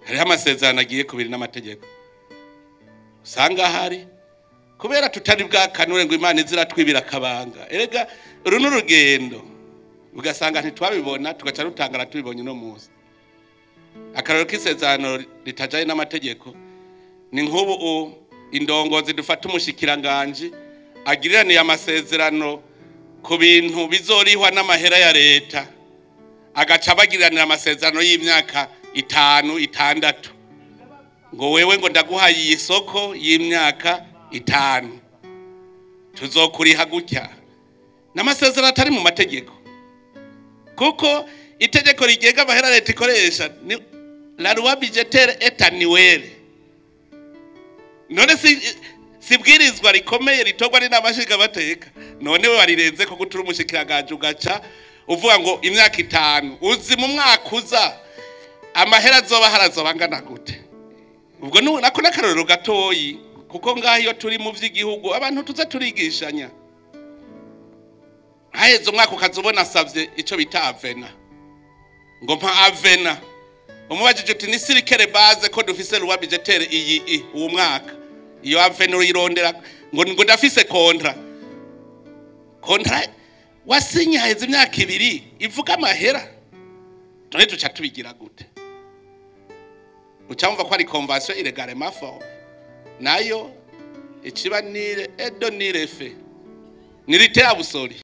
hariho amasezerano agiye kubiri n'amategeko usanga hari kubera tutari bwakanure ngo Imana iziratwibira akabanga erega uru n'urugendo ugasanga ntitwabibona tugaca rutangara tubibonye no muzi akararo k'isezerano ritajaye n'amategeko ni nk'ubu indongozi dufata umushikiranganje agiriraniye amasezerano ku bintu bizorihwa n'amahera ya leta agaca bagiranira amasezerano y'imyaka 5-6 ngo wewe ngo ndaguhaye iyi soko y'imyaka 5 tuzokuriha gutya n'amasezerano atari mu mategeko kuko itegeko rigega amahera leta ikoresha ni la loi budgétaire et annuelle none sibwirizwa rikomeye ritogwa ni n'amashiga bateka none we warirenze ko gutura umushikiranganje ugaca uvuga ngo imyaka 5 uzi mu mwaka uza amahera azoba harazobangana gute ubwo nako nakarorero gatoyi kuko ngaho iyo turi mu vy'igihugu abantu tuza turigishanya haheze umwaka ukazobona asavye ico bita avena ngo mpa avena umubajije uti ni sirikere base ko dufise loi budgétaire iyi uwo mwaka iyo avena uyirondera ngo ndafise kontra wasinya heze imyaka 2 ivuga amahera tone tuca tubigira gute ucamva ko ari convention illégalement fort nayo ikiba nire edo nirefe nirite abusori